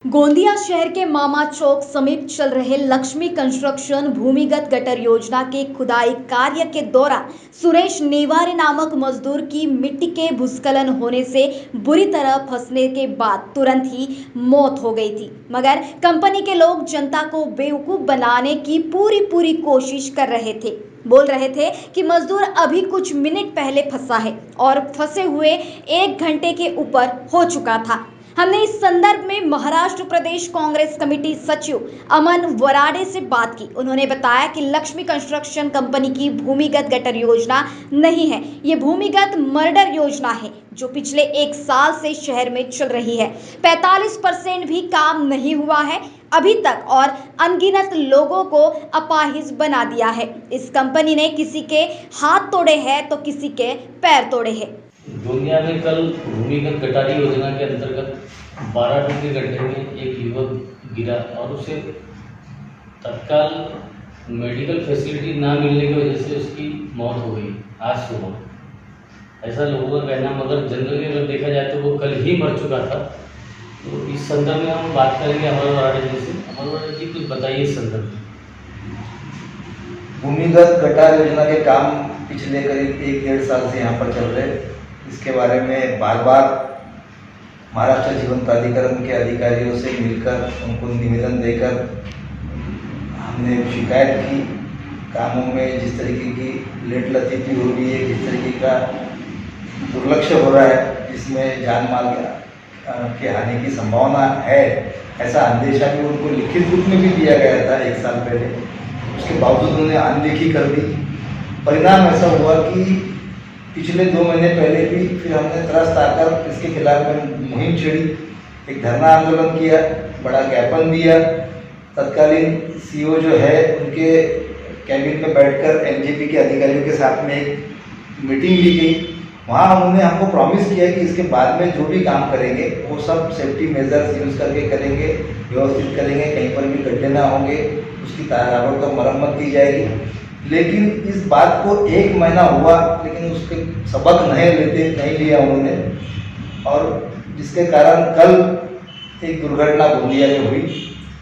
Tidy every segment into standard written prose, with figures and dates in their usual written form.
गोंदिया शहर के मामा चौक समीप चल रहे लक्ष्मी कंस्ट्रक्शन भूमिगत गटर योजना के खुदाई कार्य के दौरान सुरेश नेवारे नामक मजदूर की मिट्टी के भूस्खलन होने से बुरी तरह फंसने के बाद तुरंत ही मौत हो गई थी। मगर कंपनी के लोग जनता को बेवकूफ बनाने की पूरी कोशिश कर रहे थे। बोल रहे थे कि मजदूर अभी कुछ मिनट पहले फंसा है और फंसे हुए 1 घंटे के ऊपर हो चुका था। हमने इस संदर्भ में महाराष्ट्र प्रदेश कांग्रेस कमेटी सचिव अमन वराडे से बात की। उन्होंने बताया कि लक्ष्मी कंस्ट्रक्शन कंपनी की भूमिगत गटर योजना नहीं है, ये भूमिगत मर्डर योजना है जो पिछले 1 साल से शहर में चल रही है। 45% भी काम नहीं हुआ है अभी तक और अनगिनत लोगों को अपाहिज बना दिया है। इस कंपनी ने किसी के हाथ तोड़े हैं तो किसी के पैर तोड़े हैं। गोंदिया में कल भूमिगत गटारी योजना के अंतर्गत 12 टन के गड्ढे में एक युवक गिरा और उसे तत्काल मेडिकल फैसिलिटी ना मिलने की वजह से उसकी मौत हो गई आज सुबह। ऐसा लोगों का कहना, मगर जनरली अगर देखा जाए तो वो कल ही मर चुका था। तो इस संदर्भ में हम बात करेंगे अमर वराडे जी से। अमर वराडे जी कुछ बताइए इस संदर्भ में। भूमिगत गटार योजना के काम पिछले करीब 1-1.5 साल से यहाँ पर चल रहे। इसके बारे में बार बार महाराष्ट्र जीवन प्राधिकरण के अधिकारियों से मिलकर उनको निवेदन देकर हमने शिकायत की। कामों में जिस तरीके की लेट लतीफ़ी हो रही है, जिस तरीके का दुर्लक्ष्य हो रहा है, जिसमें जान माल की हानि की संभावना है, ऐसा अंदेशा भी उनको लिखित रूप में भी दिया गया था 1 साल पहले। उसके बावजूद उन्होंने अनदेखी कर दी। परिणाम ऐसा हुआ कि पिछले 2 महीने पहले भी फिर हमने त्रस्त आकर इसके खिलाफ में मुहिम छेड़ी, एक धरना आंदोलन किया, बड़ा ज्ञापन दिया। तत्कालीन सीईओ जो है उनके कैबिन में बैठकर एमजेपी के अधिकारियों के साथ में एक मीटिंग ली गई। वहाँ उन्होंने हमको प्रॉमिस किया कि इसके बाद में जो भी काम करेंगे वो सब सेफ्टी मेजर्स यूज़ करके करेंगे, व्यवस्थित करेंगे, कहीं पर भी गड्ढे ना होंगे, उसकी ताबड़तोड़ मरम्मत की जाएगी। लेकिन इस बात को 1 महीना हुआ, लेकिन उसके सबक नहीं लिया उन्होंने, और जिसके कारण कल एक दुर्घटना गोंदिया में हुई।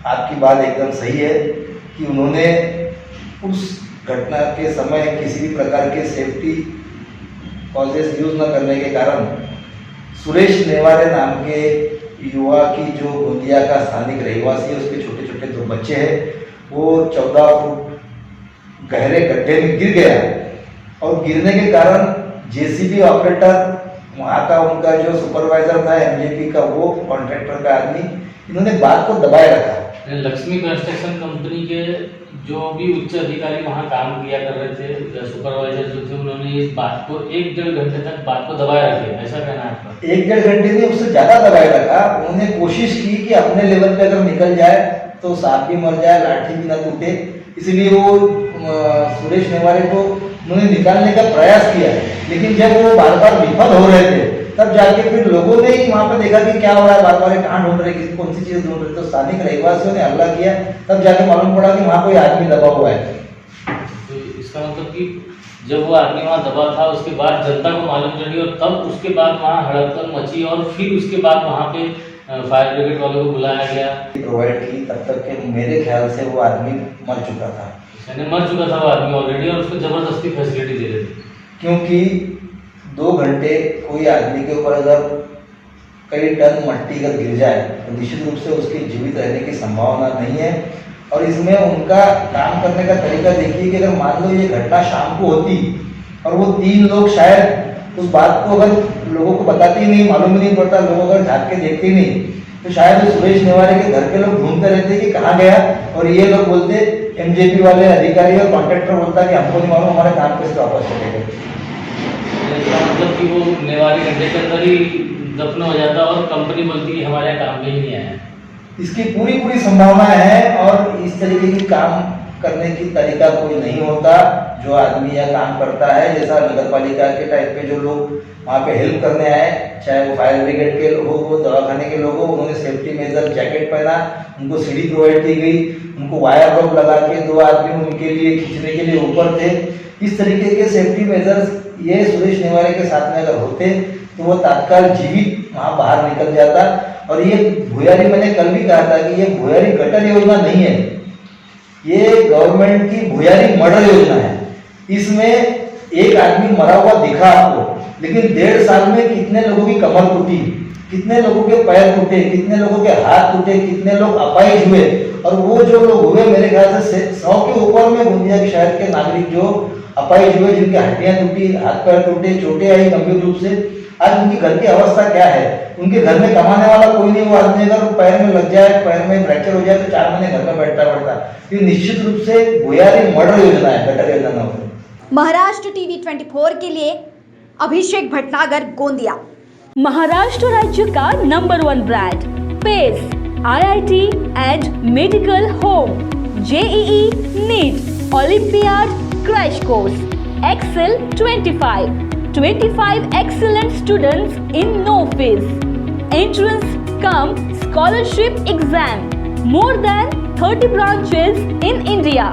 आपकी बात एकदम सही है कि उन्होंने उस घटना के समय किसी भी प्रकार के सेफ्टी कॉजेस यूज़ न करने के कारण सुरेश नेवारे नाम के युवा की, जो गोंदिया का स्थानिक रहवासी है, उसके छोटे छोटे 2 बच्चे हैं, वो 14 फुट गहरे गड्ढे में गिर गया। और गिरने के कारण जेसीबी ऑपरेटर, वहाँ का उनका जो सुपरवाइजर था एमजेपी का, वो कॉन्ट्रैक्टर का आदमी, इन्होंने बात को दबाए रखा। लक्ष्मी कंस्ट्रक्शन कंपनी के जो भी उच्च अधिकारी वहाँ काम किया कर रहे थे, सुपरवाइजर जो थे, उन्होंने इस बात को 1-1.5 घंटे तक बात को दबाए रखे, ऐसा कहना है आपका? 1-1.5 घंटे नहीं, उससे ज़्यादा दबाए रखा। उन्होंने कोशिश की कि अपने लेवल पे अगर निकल जाए तो सांप भी मर जाए, लाठी भी न टूटे, इसलिए वो सुरेश नेवारे को उन्होंने निकालने का प्रयास किया। लेकिन जब वो बार बार विफल हो रहे थे, तब जाके फिर लोगों ने ही वहाँ पर देखा कि क्या हो रहा है, बार बार कहाँ ढूंढ रहे, किसी कौन सी चीज़ ढूंढ रहे, तो स्थानिक रहवासियों ने हल्ला किया। तब जाके मालूम पड़ा कि वहाँ कोई आदमी दबा हुआ है। तो इसका मतलब कि जब वो आदमी वहाँ दबा था, उसके बाद जनता को मालूम चली और तब उसके बाद वहाँ हड़कंप मची और फिर उसके बाद वहाँ पे फायर ब्रिगेड वालों को बुलाया गया, प्रोवाइड की। तब तक के मेरे ख्याल से वो आदमी मर चुका था। मर चुका था वो आदमी ऑलरेडी, और उसको जबरदस्ती फैसिलिटी दे रहे थे। क्योंकि 2 घंटे कोई आदमी के ऊपर अगर कई टन मट्टी अगर गिर जाए तो निश्चित रूप से उसके जीवित रहने की संभावना नहीं है। और इसमें उनका काम करने का तरीका देखिए कि अगर मान लो ये घटना शाम को होती और वो 3 लोग शायद उस बात को अगर लोगों को बताते ही नहीं, मालूम ही नहीं पड़ता, लोग अगर झाँक के देखते ही नहीं, तो शायद सुरेश नेवारे के घर के लोग ढूंढते रहते कि कहाँ गया, और ये लोग बोलते, एमजेपी वाले अधिकारी और कॉन्ट्रैक्टर बोलता कि हमको नहीं मालूम, हमारे काम पे से वापस चले गए। मतलब कि वो नेवारी गड्ढे के अंदर ही दफन हो जाता और कंपनी बोलती कि हमारे यहाँ काम पे ही नहीं आया। इसकी पूरी संभावना है, और इस तरीके की काम करने की तरीका कोई नहीं होता। जो आदमी यह काम करता है, जैसा नगर पालिका के टाइप पे जो लोग वहाँ पे हेल्प करने आए, चाहे वो फायर ब्रिगेड के लोग हो, दवाखाने के लोग हो, उन्होंने सेफ्टी मेजर जैकेट पहना, उनको सीढ़ी प्रोवाइड की गई, उनको वायर रोप लगा के 2 आदमी उनके लिए खींचने के लिए ऊपर थे। इस तरीके के सेफ्टी मेजर्स ये सुरेश नेवारे के साथ में अगर होते तो वो तत्काल जीवित वहाँ बाहर निकल जाता। और ये भुयारी, मैंने कल भी कहा था कि ये भुयारी गटर योजना नहीं है, ये गवर्नमेंट की भुयारी मर्डर योजना है। इसमें एक आदमी मरा हुआ दिखा आपको, लेकिन 1.5 साल में कितने लोगों की कमर टूटी, कितने लोगों के पैर टूटे, कितने लोगों के हाथ टूटे, कितने लोग अपाहिज हुए। और वो जो लोग हुए मेरे ख्याल से 100 के ऊपर में गोंदिया के शहर के नागरिक जो अपाहिज हुए, जिनकी हड्डियां टूटी, हाथ पैर टूटे, चोटें आई गंभीर रूप से। आज उनकी घर की अवस्था क्या है? उनके घर में कमाने वाला कोई नहीं। वो आदमी अगर पैर में लग जाए, पैर में फ्रैक्चर हो जाए तो 4 महीने घर में बैठना पड़ता है। ये निश्चित रूप से भुयारी मर्डर योजना है, गटर योजना न हो। महाराष्ट्र टीवी 24 के लिए अभिषेक भटनागर, गोंदिया। महाराष्ट्र राज्य का number 1 brand pace IIT and medical home, JEE NEET, olympiad crash course, Excel 25 excellent students in no fees, entrance cum scholarship exam, more than 30 branches in India,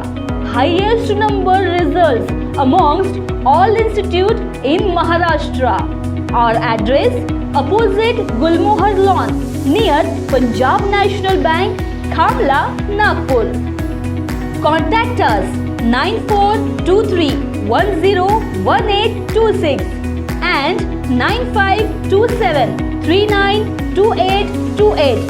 highest number results amongst all institutes in Maharashtra. Our address opposite Gulmohar Lawn near Punjab National Bank, Khamla, Nagpur. Contact us 9423101826 and 9527392828.